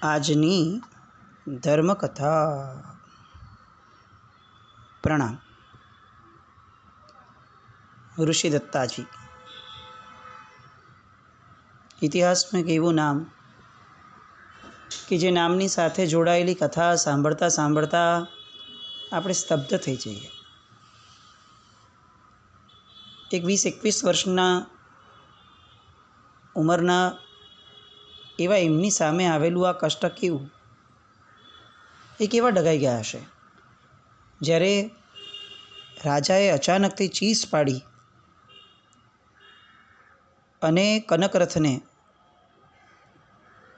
આજની ધર્મકથા। પ્રણામ। ઋષિ દત્તાજી। ઇતિહાસનું એક એવું નામ કે જે નામની સાથે જોડાયેલી કથા સાંભળતા સાંભળતા આપણે સ્તબ્ધ થઈ જઈએ। એક 20-21 વર્ષના ઉંમરના એવા એમની સામે આવેલું આ કષ્ટ કેવું એ કેવા ડગાઈ ગયા હશે જ્યારે રાજાએ અચાનકથી ચીસ પાડી અને કનકરથને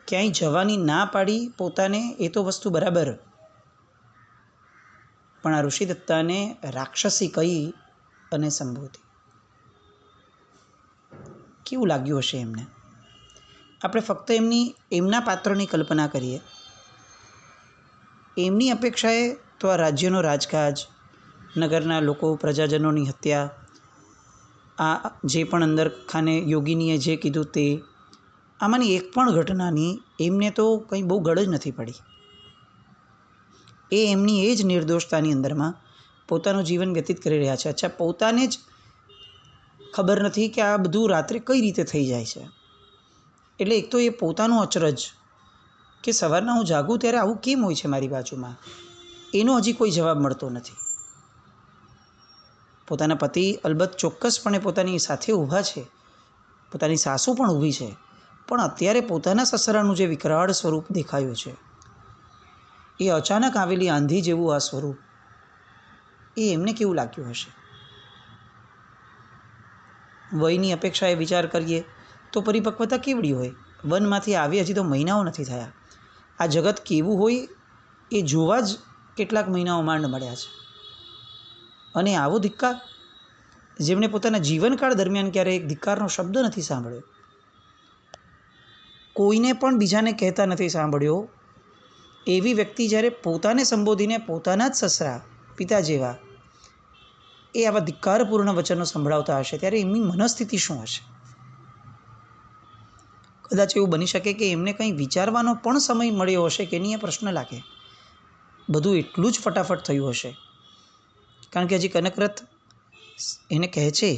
ક્યાંય જવાની ના પાડી પોતાને, એ તો વસ્તુ બરાબર, પણ આ ઋષિદત્તાને રાક્ષસી કહી અને સંબોધી। કેવું લાગ્યું હશે એમને? આપણે ફક્ત એમના પાત્રની કલ્પના કરીએ। એમની અપેક્ષાએ તો આ રાજ્યનો રાજકાજ, નગરના લોકો, પ્રજાજનોની હત્યા, આ જે પણ અંદર ખાને યોગીનીએ જે કીધું તે, આમાંની એક પણ ઘટનાની એમને તો કંઈ બહુ ગળ જ નથી પડી। એ એમની એ જ નિર્દોષતાની અંદરમાં પોતાનું જીવન વ્યતીત કરી રહ્યા છે। અચ્છા, પોતાને જ ખબર નથી કે આ બધું રાત્રે કઈ રીતે થઈ જાય છે। એટલે એક તો એ પોતાનું અચરજ કે સવારના હું જાગું ત્યારે આવું કેમ હોય છે મારી બાજુમાં, એનો હજી કોઈ જવાબ મળતો નથી। પોતાના પતિ અલબત્ત ચોક્કસપણે પોતાની સાથે ઊભા છે, પોતાની સાસુ પણ ઊભી છે, પણ અત્યારે પોતાના સસરાનું જે વિકરાળ સ્વરૂપ દેખાયું છે, એ અચાનક આવેલી આંધી જેવું આ સ્વરૂપ, એ એમને કેવું લાગ્યું હશે? વયની અપેક્ષાએ વિચાર કરીએ તો પરિપક્વતા કેવડી હોય? વનમાંથી આવી હજી તો મહિનાઓ નથી થયા। આ જગત કેવું હોય એ જોવા જ કેટલાક મહિનાઓ માંડ મળ્યા છે। અને આવો ધિક્કાર, જેમણે પોતાના જીવનકાળ દરમિયાન ક્યારેય એક ધિક્કારનો શબ્દ નથી સાંભળ્યો, કોઈને પણ બીજાને કહેતા નથી સાંભળ્યો, એવી વ્યક્તિ જ્યારે પોતાને સંબોધીને પોતાના જ સસરા, પિતા જેવા, એ આવા ધિક્કારપૂર્ણ વચનો સંભળાવતા હશે ત્યારે એમની મનસ્થિતિ શું હશે? કદાચ એવું બની શકે કે એમને કંઈ વિચારવાનો પણ સમય મળ્યો હશે કે નહીં, એ પ્રશ્ન લાગે। બધું એટલું જ ફટાફટ થયું હશે, કારણ કે હજી કનકરથ એને કહે છે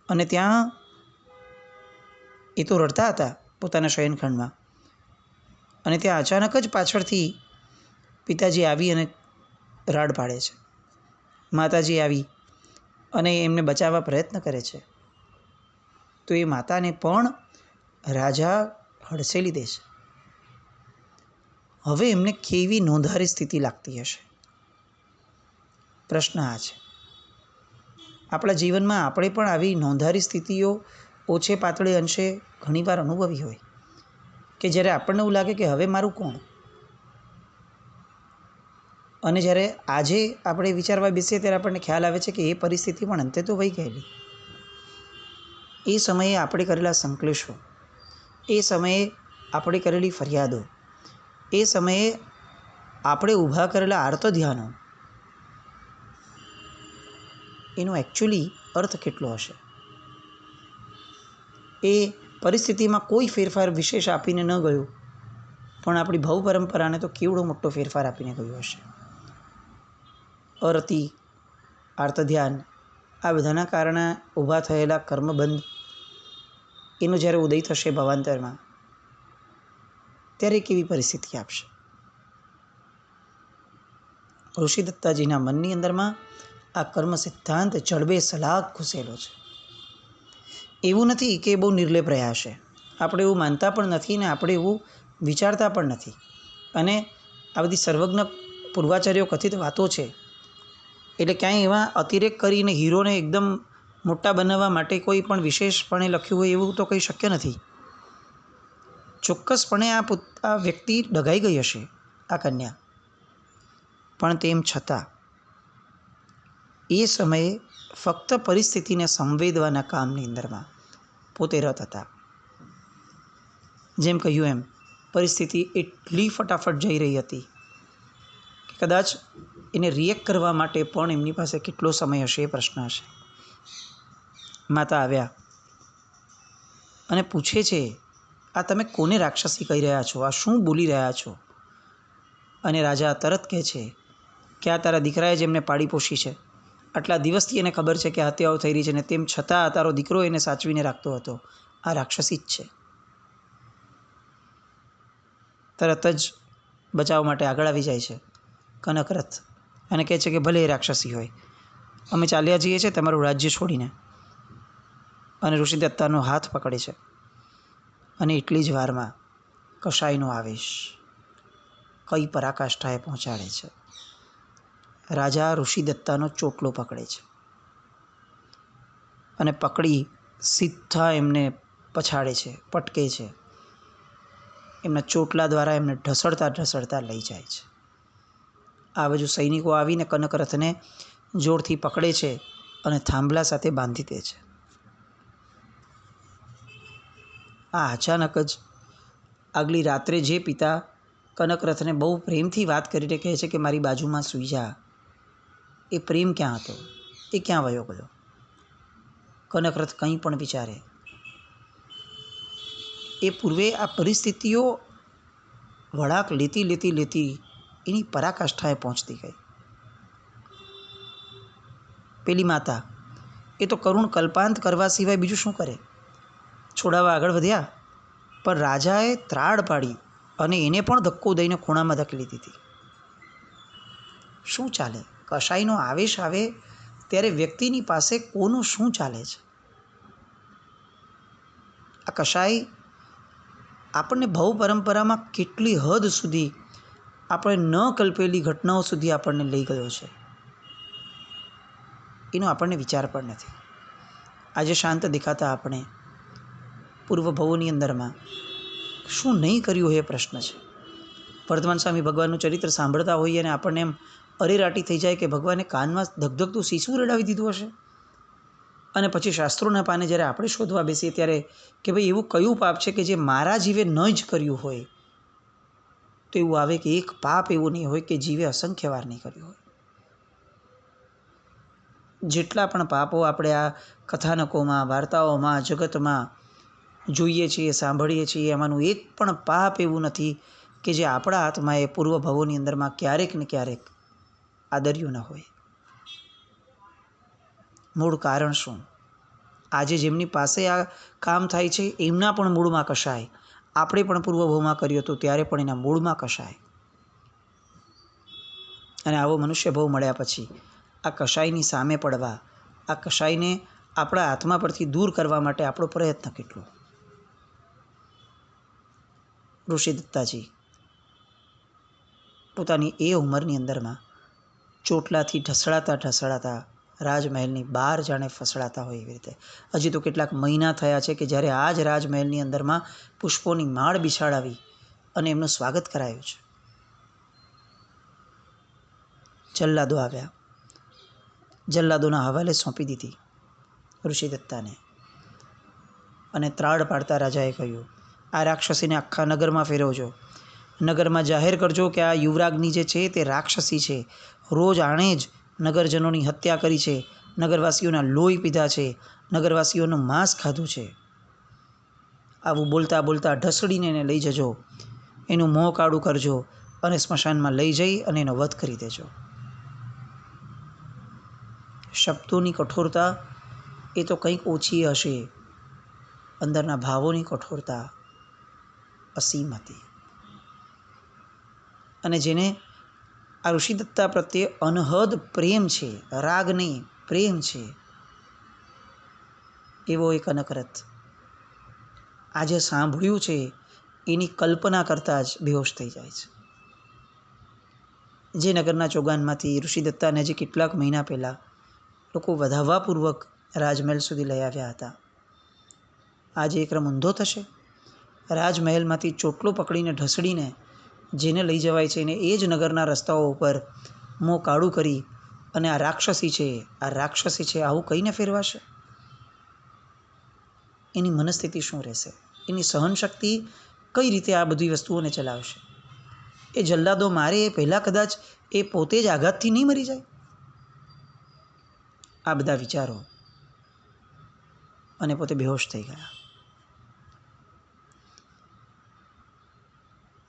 અને ત્યાં એ તો રડતા હતા પોતાના શયનખંડમાં, અને ત્યાં અચાનક જ પાછળથી પિતાજી આવી અને રાડ પાડે છે। માતાજી આવી અને એમને બચાવવા પ્રયત્ન કરે છે, તો એ માતાને પણ રાજા હડસેલી દે છે। હવે એમને કેવી નોંધારી સ્થિતિ લાગતી હશે? પ્રશ્ન આ છે। આપણા જીવનમાં આપણે પણ આવી નોંધારી સ્થિતિઓ ઓછે પાતળે અંશે ઘણીવાર અનુભવી હોય કે જ્યારે આપણને એવું લાગે કે હવે મારું કોણ? અને જ્યારે આજે આપણે વિચારવા બેસીએ ત્યારે આપણને ખ્યાલ આવે છે કે એ પરિસ્થિતિ પણ અંતે તો વહી ગયેલી। એ સમયે આપણે કરેલા સંકલેશો, એ સમયે આપણે કરેલી ફરિયાદો, એ સમયે આપણે ઊભા કરેલા આર્તધ્યાનો, એનો એકચ્યુઅલી અર્થ કેટલો હશે? એ પરિસ્થિતિમાં કોઈ ફેરફાર વિશેષ આપીને ન ગયો, પણ આપણી ભવ પરંપરાને તો કેવડો મોટો ફેરફાર આપીને ગયો હશે। અરતિ, આર્તધ્યાન, આ બધાના કારણે ઊભા થયેલા કર્મબંધ, એનો જ્યારે ઉદય થશે ભાવાંતરમાં, ત્યારે કેવી પરિસ્થિતિ આપશે? ઋષિદત્તાજીના મનની અંદરમાં આ કર્મ સિદ્ધાંત જડબે સલાખ ઘૂસેલો છે। એવું નથી કે બહુ નિર્લેપ રહ્યા હશે, આપણે એવું માનતા પણ નથી ને આપણે એવું વિચારતા પણ નથી। અને આ બધી સર્વજ્ઞ પૂર્વાચાર્યો કથિત વાતો છે, એટલે ક્યાંય એવા અતિરેક કરીને હીરોને એકદમ મોટા બનાવવા માટે કોઈ પણ વિશેષપણે લખ્યું હોય એવું તો કંઈ શક્ય નથી। ચોક્કસપણે આ વ્યક્તિ ડઘાઈ ગઈ હશે, આ કન્યા, પણ તેમ છતાં એ સમયે ફક્ત પરિસ્થિતિને સંવેદવાના કામની અંદરમાં પોતે રત હતા। જેમ કહ્યું એમ, પરિસ્થિતિ એટલી ફટાફટ જઈ રહી હતી કે કદાચ એને રિએક્ટ કરવા માટે પણ એમની પાસે કેટલો સમય હશે એ પ્રશ્ન હશે। માતા આવ્યા અને પૂછે છે આ તમે કોને રાક્ષસી કહી રહ્યા છો? આ શું બોલી રહ્યા છો? અને રાજા તરત કહે છે કે આ તારા દીકરાએ જ એમને પાળી પોષી છે. આટલા દિવસથી એને ખબર છે કે હત્યાઓ થઈ રહી છે, ને તેમ છતાં તારો દીકરો એને સાચવીને રાખતો હતો. આ રાક્ષસી જ છે. તરત જ બચાવ માટે આગળ આવી જાય છે કનકરથ અને કહે છે કે ભલે એ રાક્ષસી હોય, અમે ચાલ્યા જઈએ છીએ તમારું રાજ્ય છોડીને. અને ઋષિદત્તાનો હાથ પકડે છે અને એટલી જ વારમાં કશાયનો આવેશ કઈ પરાકાષ્ઠાએ પહોંચાડે છે. રાજા ઋષિદત્તાનો ચોટલો પકડે છે અને પકડી સીધા એમને પછાડે છે, પટકે છે. એમના ચોટલા દ્વારા એમને ઢસડતા ઢસડતા લઈ જાય છે. આ બાજુ સૈનિકો આવીને કનકરથને જોરથી પકડે છે અને થાંભલા સાથે બાંધી દે છે. આ અચાનક જ આગલી રાત્રે જે પિતા કનકરથને બહુ પ્રેમથી વાત કરીને કહે છે કે મારી બાજુમાં સૂઈ જા, એ પ્રેમ ક્યાં હતો? એ ક્યાં વયો ગયો? કનકરથ કંઈ પણ વિચારે. એ પૂર્વે આ પરિસ્થિતિઓ વળાંક લેતી લેતી લેતી એની પરાકાષ્ઠાએ પહોંચતી ગઈ. પેલી માતા એ તો કરુણ કલ્પાંત કરવા સિવાય બીજું શું કરે? છોડાવવા આગળ વધ્યા, પણ રાજાએ ત્રાડ પાડી અને એને પણ ધક્કો દઈને ખૂણામાં ધકેલી દીધી. શું ચાલે? કશાયનો આવેશ આવે ત્યારે વ્યક્તિની પાસે કોનું શું ચાલે છે? આ કશાય આપણને ભવ પરંપરામાં કેટલી હદ સુધી આપણે ન કલ્પેલી ઘટનાઓ સુધી આપણને લઈ ગયો છે, એનો આપણને વિચાર પણ નથી. આજે શાંત દેખાતા આપણે પૂર્વ ભવોની અંદરમાં શું નહીં કર્યું હોય એ પ્રશ્ન છે. વર્ધમાન સ્વામી ભગવાનનું ચરિત્ર સાંભળતા હોઈએ અને આપણને એમ અરેરાટી થઈ જાય કે ભગવાને કાનમાં ધગધગતું શીશું રડાવી દીધું હશે. અને પછી શાસ્ત્રોના પાને જ્યારે આપણે શોધવા બેસીએ ત્યારે કે ભાઈ એવું કયું પાપ છે કે જે મારા જીવે ન જ કર્યું હોય, તો એવું આવે કે એક પાપ એવું નહીં હોય કે જીવે અસંખ્ય વાર નહીં કર્યું હોય. જેટલા પણ પાપો આપણે આ કથાનકોમાં, વાર્તાઓમાં, જગતમાં જોઈએ છીએ, સાંભળીએ છીએ, એમાંનું એક પણ પાપ એવું નથી કે જે આપણા આત્માએ પૂર્વ ભવોની અંદરમાં ક્યારેક ને ક્યારેક આદર્યું ન હોય. મૂળ કારણ શું? આજે જેમની પાસે આ કામ થાય છે એમના પણ મૂળમાં કશાય, આપણે પણ પૂર્વભવમાં કર્યું હતું ત્યારે પણ એના મૂળમાં કશાય. અને આવો મનુષ્ય ભવ મળ્યા પછી આ કશાયની સામે પડવા, આ કશાયને આપણા આત્મા પરથી દૂર કરવા માટે આપણો પ્રયત્ન કેટલો. ઋષિદત્તાજી પોતાની એ ઉંમરની અંદરમાં ચોટલાથી ઢસડાતા ઢસડાતા રાજમહેલની બહાર જાણે ફસડાતા હોય એવી રીતે. હજી તો કેટલાક મહિના થયા છે કે જ્યારે આ જ રાજમહેલની અંદરમાં પુષ્પોની માળ બિછાડાવી અને એમનું સ્વાગત કરાયું છે. જલ્લાદો આવ્યા, જલ્લાદોના હવાલે સોંપી દીધી ઋષિદત્તાને. અને ત્રાડ પાડતા રાજાએ કહ્યું, આ રાક્ષસીને આખા નગરમાં ફેરવજો, નગરમાં જાહેર કરજો કે આ યુવરાજની જે છે તે રાક્ષસી છે, રોજ આણે જ નગરજનોની હત્યા કરી છે, નગરવાસીઓના લોહી પીધા છે, નગરવાસીઓનું માંસ ખાધું છે. આવું બોલતા બોલતા ઢસડીને એને લઈ જજો, એનું મોં કાળું કરજો અને સ્મશાનમાં લઈ જઈ અને એનો વધ કરી દેજો. શબ્દોની કઠોરતા એ તો કંઈક ઓછી હશે, અંદરના ભાવોની કઠોરતા અસીમ હતી. અને જેને આ ઋષિદત્તા પ્રત્યે અનહદ પ્રેમ છે, રાગ નહીં પ્રેમ છે, એવો એક કનકરથ આજે સાંભળ્યું છે એની કલ્પના કરતાં જ બેહોશ થઈ જાય છે. જે નગરના ચોગાનમાંથી ઋષિદત્તાને હજી કેટલાક મહિના પહેલાં લોકો વધાવવાપૂર્વક રાજમહેલ સુધી લઈ આવ્યા હતા, આજે એક ક્રમ ઊંધો થશે. રાજમહેલમાંથી ચોટલો પકડીને ઢસડીને જેને લઈ જવાય છે એને એ જ નગરના રસ્તાઓ ઉપર મોં કાળું કરી અને આ રાક્ષસી છે, આ રાક્ષસી છે આવું કહીને ફેરવાશે. એની મનસ્થિતિ શું રહેશે? એની સહનશક્તિ કઈ રીતે આ બધી વસ્તુઓને ચલાવશે? એ જલ્લાદો મારે એ પહેલાં કદાચ એ પોતે જ આઘાતથી નહીં મરી જાય? આ બધા વિચારો અને પોતે બેહોશ થઈ ગયા.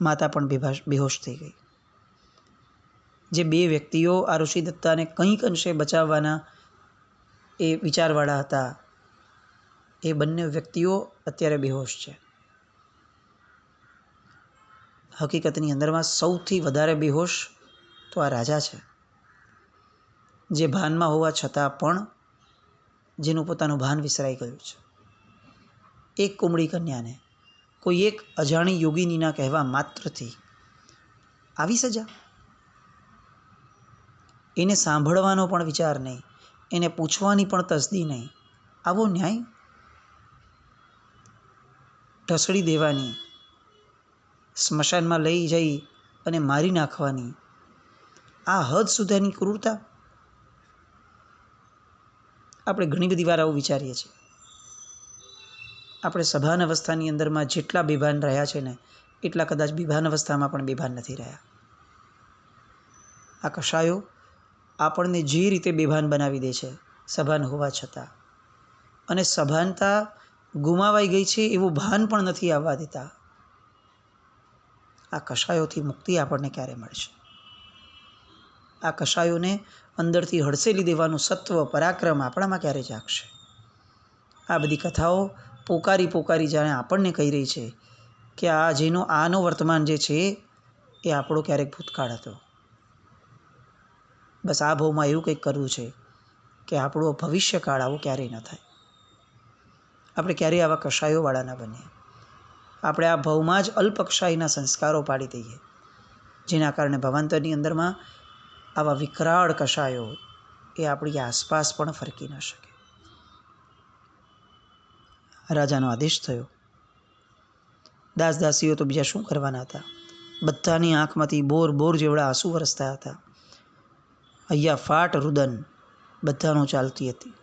માતા પણ બેહોશ થઈ ગઈ. જે બે વ્યક્તિઓ આ ઋષિદત્તાને કંઈક અંશે બચાવવાના એ વિચારવાળા હતા, એ બંને વ્યક્તિઓ અત્યારે બેહોશ છે. હકીકતની અંદરમાં સૌથી વધારે બેહોશ તો આ રાજા છે, જે ભાનમાં હોવા છતાં પણ જેનું પોતાનું ભાન વિસરાઈ ગયું છે. એક કુમળી કન્યાને કોઈ એક અજાણી યોગિનીના કહેવા માત્રથી આવી સજા? એને સાંભળવાનો પણ વિચાર નહીં, એને પૂછવાની પણ તસદી નહીં. આવો ન્યાય? ઢસડી દેવાની, સ્મશાનમાં લઈ જઈ અને મારી નાખવાની, આ હદ સુધીની ક્રૂરતા? આપણે ઘણી બધી વાર આવું વિચારીએ છીએ. આપણે સભાન અવસ્થાની અંદરમાં જેટલા બેભાન રહ્યા છે ને, એટલા કદાચ બેભાન અવસ્થામાં પણ બેભાન નથી રહ્યા. આ કશાયો આપણને જે રીતે બેભાન બનાવી દે છે સભાન હોવા છતાં, અને સભાનતા ગુમાવાઈ ગઈ છે એવું ભાન પણ નથી આવવા દેતા. આ કશાયોથી મુક્તિ આપણને ક્યારે મળશે? આ કશાયોને અંદરથી હડસેલી દેવાનું સત્વ પરાક્રમ આપણામાં ક્યારે જાગશે? આ બધી કથાઓ પોકારી પોકારી જાણે આપણને કહી રહી છે કે આનો વર્તમાન જે છે એ આપણો ક્યારેક ભૂતકાળ હતો. બસ આ ભાવમાં એવું કંઈક કરવું છે કે આપણો ભવિષ્યકાળ આવો ક્યારેય ન થાય. આપણે ક્યારેય આવા કશાયોવાળા ન બનીએ. આપણે આ ભાવમાં જ અલ્પકક્ષાઈના સંસ્કારો પાડી દઈએ, જેના કારણે ભવાંતરની અંદરમાં આવા વિકરાળ કશાયો એ આપણી આસપાસ પણ ફરકી ન શકે. રાજાનો આદેશ થયો. દાસ દાસીઓ તો બીજા શું કરવાના હતા? બધાની આંખમાંથી બોર બોર જેવડા આંસુ વરસતા હતા. અહીંયા ફાટ રુદન બધાનો ચાલતી હતી.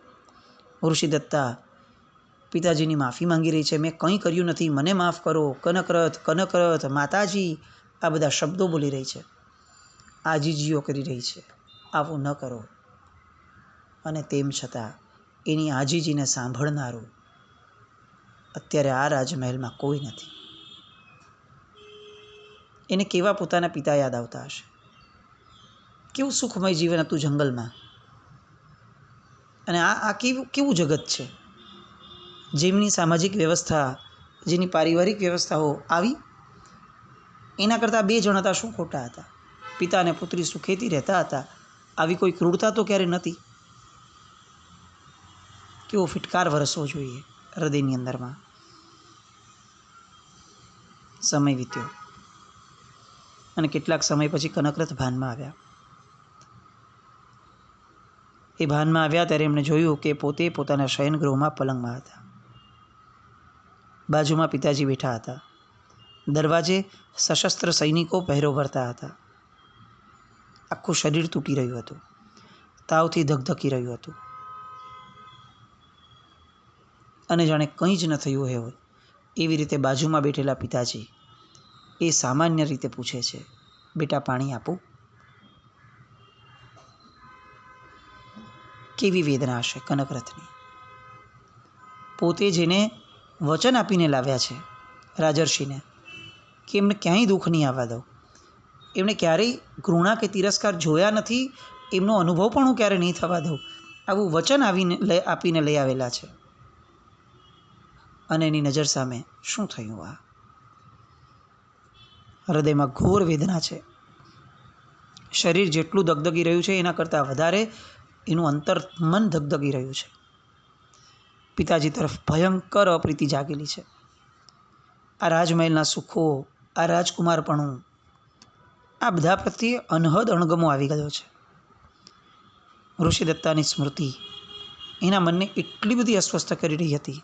ઋષિદત્તા પિતાજીની માફી માંગી રહી છે. મેં કંઈ કર્યું નથી, મને માફ કરો, કનકરથ કનકરથ, માતાજી, આ બધા શબ્દો બોલી રહી છે. આજીજીઓ કરી રહી છે, આવું ન કરો. અને તેમ છતાં એની આજીજીને સાંભળનારું અત્યારે આ રાજમહેલમાં કોઈ નથી. એને કેવા પોતાના પિતા યાદ આવતા હશે? કેવું સુખમય જીવન હતું જંગલમાં. અને આ કેવું જગત છે જેમની સામાજિક વ્યવસ્થા, જેની પારિવારિક વ્યવસ્થાઓ આવી, એના કરતાં બે જણ હતા, શું ખોટા હતા? પિતા અને પુત્રી સુખેથી રહેતા હતા. આવી કોઈ ક્રૂરતા તો ક્યારે નથી. કેવો ફિટકાર વરસવો જોઈએ હૃદયની અંદરમાં. સમય વીત્યો અને કેટલાક સમય પછી કનકરથ ભાનમાં આવ્યા. એ ભાનમાં આવ્યા ત્યારે એમણે જોયું કે પોતે પોતાના શયનગૃહમાં પલંગમાં હતા. બાજુમાં પિતાજી બેઠા હતા. દરવાજે સશસ્ત્ર સૈનિકો પહેરો ભરતા હતા. આખું શરીર તૂટી રહ્યું હતું, તાવથી ધગધકી રહ્યું હતું, અને જાણે કંઈ જ ન થયું હોય એવી રીતે બાજુમાં બેઠેલા પિતાજી એ સામાન્ય રીતે પૂછે છે, બેટા પાણી આપું? કેવી વેદના હશે કનકરથની. પોતે જેને વચન આપીને લાવ્યા છે રાજર્ષિને કે એમને ક્યાંય દુઃખ નહીં આવવા દઉં, એમણે ક્યારેય ઘૃણા કે તિરસ્કાર જોયા નથી, એમનો અનુભવ પણ હું ક્યારે નહીં થવા દઉં, આવું વચન આપીને લઈ આવેલા છે. અને એની નજર સામે શું થયું? આ હૃદયમાં ઘોર વેદના છે. શરીર જેટલું ધગધગી રહ્યું છે એના કરતાં વધારે એનું અંતર મન ધગધગી રહ્યું છે. પિતાજી તરફ ભયંકર અપ્રીતિ જાગેલી છે. આ રાજમહેલના સુખો, આ રાજકુમારપણું, આ બધા પ્રત્યે અનહદ અણગમો આવી ગયો છે. ઋષિદત્તાની સ્મૃતિ એના મનને એટલી બધી અસ્વસ્થ કરી રહી હતી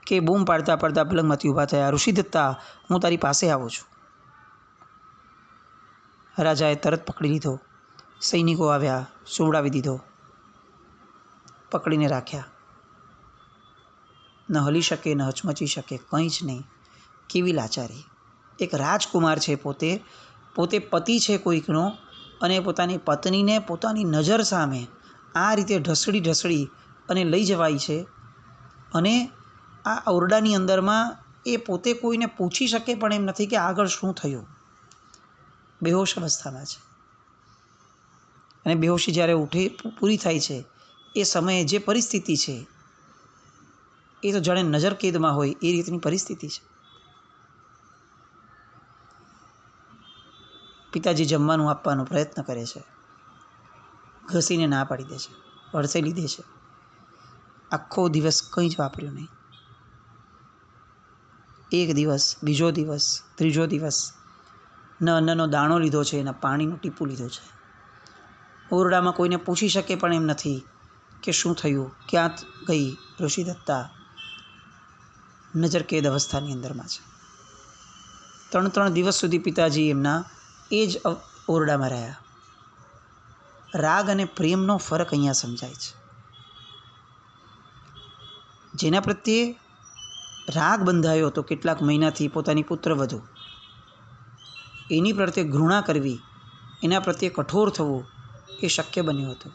કે બૂમ પાડતા પાડતા પલંગમાંથી ઊભા થયા. ઋષિદત્તા, હું તારી પાસે આવું છું. રાજાએ તરત પકડી લીધો. સૈનિકો આવ્યા, સુવડાવી દીધો, પકડીને રાખ્યા. ન હલી શકે, ન હચમચી શકે, કંઈ જ નહીં. કેવી લાચારી! એક રાજકુમાર છે, પોતે પતિ છે કોઈકનો, અને પોતાની પત્નીને પોતાની નજર સામે આ રીતે ઢસડી અને લઈ જવાય છે. અને આ ઓરડાની અંદરમાં એ પોતે કોઈને પૂછી શકે પણ એમ નથી કે આગળ શું થયું. બેહોશ અવસ્થામાં છે અને બેહોશી જ્યારે પૂરી થાય છે એ સમયે જે પરિસ્થિતિ છે એ તો જાણે નજર કેદમાં હોય એ રીતની પરિસ્થિતિ છે. પિતાજી જમવાનું આપવાનો પ્રયત્ન કરે છે, ઘસીને ના પાડી દે છે, વળસેલી દે છે. આખો દિવસ કંઈ જ વાપર્યું નહીં. એક દિવસ, બીજો દિવસ, ત્રીજો દિવસ ન અન્નનો દાણો લીધો છે, ન પાણીનું ટીપું લીધું છે. ઓરડામાં કોઈને પૂછી શકે પણ એમ નથી કે શું થયું, ક્યાં ગઈ ઋષિદત્તા. નજરકેદ અવસ્થાની અંદરમાં છે. 3 દિવસ સુધી પિતાજી એમના એ જ ઓરડામાં રહ્યા. રાગ અને પ્રેમનો ફરક અહીંયા સમજાય છે. જેના પ્રત્યે રાગ બંધાયો હતો કેટલાક મહિનાથી પોતાની પુત્રવધુ, એની પ્રત્યે ઘૃણા કરવી, એના પ્રત્યે કઠોર થવું એ શક્ય બન્યું હતું.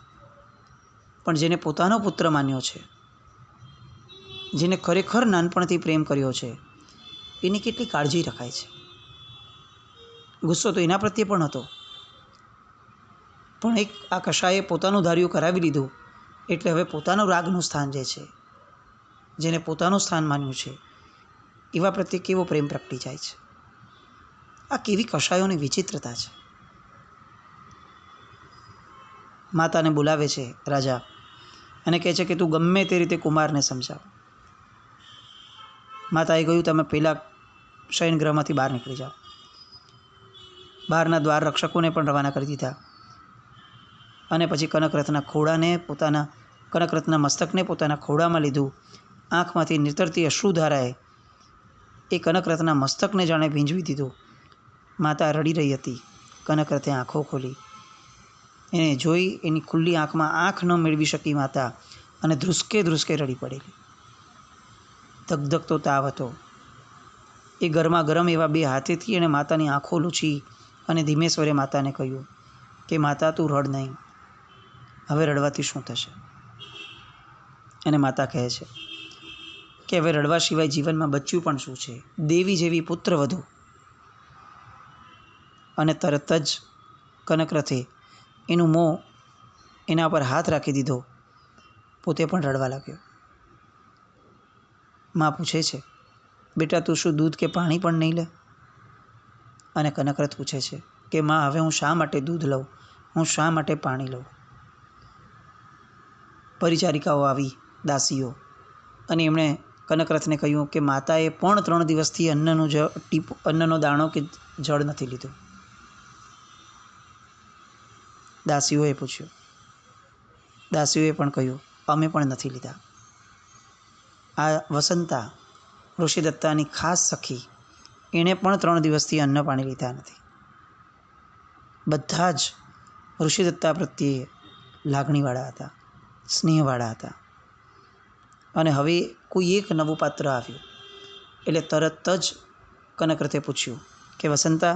પણ જેને પોતાનો પુત્ર માન્યો છે, જેને ખરેખર નાનપણથી પ્રેમ કર્યો છે, એની કેટલી કાળજી રખાય છે. ગુસ્સો તો એના પ્રત્યે પણ હતો, પણ એક આ કશાએ પોતાનું ધાર્યું કરાવી લીધું એટલે હવે પોતાનું રાગનું સ્થાન જે છે, જેને પોતાનું સ્થાન માન્યું છે, એવા પ્રત્યે કેવો પ્રેમ પ્રગટી જાય છે. આ કેવી કશાયોની વિચિત્રતા છે. માતાને બોલાવે છે રાજા અને કહે છે કે તું ગમે તે રીતે કુમારને સમજાવ. માતાએ કહ્યું તમે પહેલાં શયનગૃહમાંથી બહાર નીકળી જાઓ. બહારના દ્વાર રક્ષકોને પણ રવાના કરી દીધા અને પછી કનકરથના મસ્તકને પોતાના ખોળામાં લીધું. આંખમાંથી નીતરતી અશ્રુધારાએ એ કનકરથના મસ્તકને જાણે ભીંજવી દીધું. માતા રડી રહી હતી. કનકરથે આંખો ખોલી. એને જોઈ એની ખુલ્લી આંખમાં આંખ ન મેળવી શકી માતા અને ધ્રુસકે રડી પડેલી. ધગધગતો તાવ હતો. એ ગરમા ગરમ એવા 2 હાથેથી એણે માતાની આંખો લૂછી અને ધીમે સ્વરે માતાને કહ્યું કે માતા તું રડ નહીં, હવે રડવાથી શું થશે. અને માતા કહે છે કે હવે રડવા સિવાય જીવનમાં બચ્યું પણ શું છે. દેવી જેવી પુત્ર વધુ. અને તરત જ કનકરથે એનું મોં એના પર હાથ રાખી દીધો. પોતે પણ રડવા લાગ્યો. માં પૂછે છે બેટા તું શું દૂધ કે પાણી પણ નહીં લે? અને કનકરથ પૂછે છે કે માં હવે હું શા માટે દૂધ લઉં, હું શા માટે પાણી લઉં? પરિચારિકાઓ આવી, દાસીઓ, અને એમણે કનકરથને કહ્યું કે માતાએ પણ 3 દિવસથી અન્નનો દાણો કે જળ નથી લીધું. દાસીઓએ પૂછ્યું. દાસીઓએ પણ કહ્યું અમે પણ નથી લીધા. આ વસંતા ઋષિદત્તાની ખાસ સખી, એણે પણ 3 દિવસથી અન્ન પાણી લીધા નથી. બધા જ ઋષિદત્તા પ્રત્યે લાગણીવાળા હતા, સ્નેહવાળા હતા. અને હવે કોઈ એક નવું પાત્ર આવ્યું એટલે તરત જ કનકરથે પૂછ્યું કે વસંતા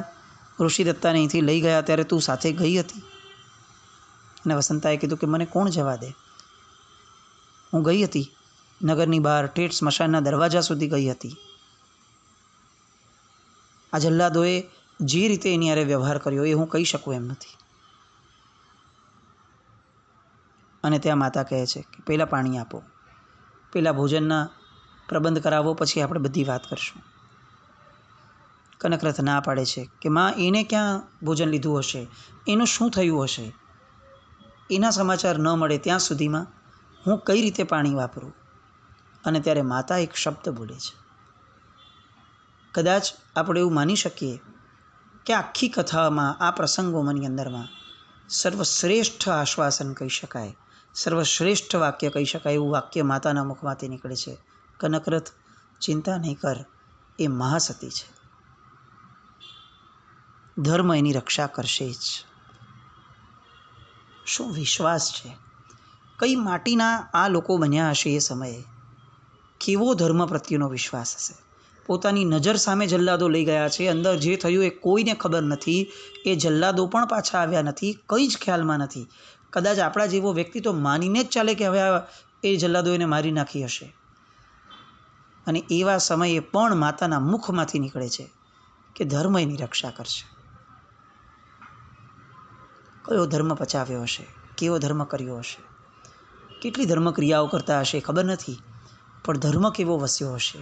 ઋષિદત્તાને અહીંથી લઈ ગયા ત્યારે તું સાથે ગઈ હતી? અને વસંતાએ કીધું કે મને કોણ જવા દે. હું ગઈ હતી, નગરની બહાર ઠેઠ સ્મશાનના દરવાજા સુધી ગઈ હતી. આ જલ્લાદોએ જે રીતે એની હારે વ્યવહાર કર્યો એ હું કહી શકું એમ નથી. અને ત્યાં માતા કહે છે કે પહેલાં પાણી આપો, પહેલાં ભોજનના પ્રબંધ કરાવો, પછી આપણે બધી વાત કરશું. કનકરથ ના પાડે છે કે માં એને ક્યાં ભોજન લીધું હશે, એનું શું થયું હશે, એના સમાચાર ન મળે ત્યાં સુધીમાં હું કઈ રીતે પાણી વાપરું. અને ત્યારે માતા એક શબ્દ બોલે છે. કદાચ આપણે એવું માની શકીએ કે આખી કથામાં આ પ્રસંગોમાંની અંદરમાં સર્વશ્રેષ્ઠ આશ્વાસન કહી શકાય, સર્વશ્રેષ્ઠ વાક્ય કહી શકાય એવું વાક્ય માતાના મુખમાંથી નીકળે છે. કનકરથ ચિંતા નહીં કર, એ મહાસતી છે, ધર્મ એની રક્ષા કરશે જ. શું વિશ્વાસ છે! કઈ માટીના આ લોકો બન્યા હશે એ સમયે, કેવો ધર્મ પ્રત્યેનો વિશ્વાસ હશે. પોતાની નજર સામે જલ્લાદો લઈ ગયા છે, અંદર જે થયું એ કોઈને ખબર નથી. એ જલ્લાદો પણ પાછા આવ્યા નથી, કંઈ જ ખ્યાલમાં નથી. કદાચ આપણા જેવો વ્યક્તિ તો માનીને જ ચાલે કે હવે એ જલ્લાદો એને મારી નાખી હશે. અને એવા સમયે પણ માતાના મુખમાંથી નીકળે છે કે ધર્મ એની રક્ષા કરશે. કયો ધર્મ પચાવ્યો હશે, કેવો ધર્મ કર્યો હશે, કેટલી ધર્મ ક્રિયાઓ કરતા હશે ખબર નથી, પણ ધર્મ કેવો વસ્યો હશે.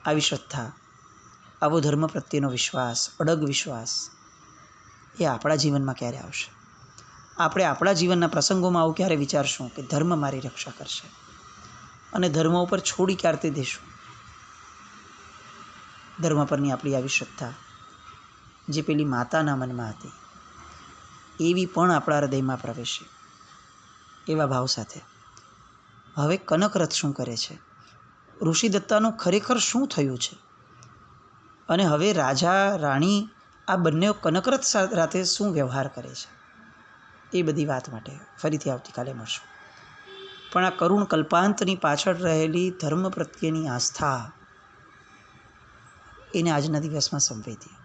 આવી શ્રદ્ધા, આવો ધર્મ પ્રત્યેનો વિશ્વાસ, અડગ વિશ્વાસ એ આપણા જીવનમાં ક્યારે આવશે? આપણે આપણા જીવનના પ્રસંગોમાં આવું ક્યારે વિચારશું કે ધર્મ મારી રક્ષા કરશે, અને ધર્મ ઉપર છોડી ક્યારે દેશું? ધર્મ પરની આપણી આવી શ્રદ્ધા જે પેલી માતાના મનમાં હતી એવી પણ આપણા હૃદયમાં પ્રવેશે. એવા ભાવ સાથે હવે કનકરથ શું કરે છે, ઋષિદત્તાનું ખરેખર શું થયું છે, અને હવે રાજા રાણી આ બંને કનકરથ સાથે શું વ્યવહાર કરે છે, એ બધી વાત માટે ફરીથી આવતીકાલે મળશું. પણ આ કરુણ કલ્પાંતની પાછળ રહેલી ધર્મ પ્રત્યેની આસ્થા એને આજના દિવસમાં સંવેદીએ.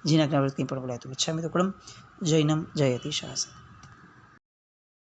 જેના જ્ઞાવૃત્તિ પણ બોલાતું ઈચ્છામિ દુક્કડમ જૈનમ જયતિ શાસન.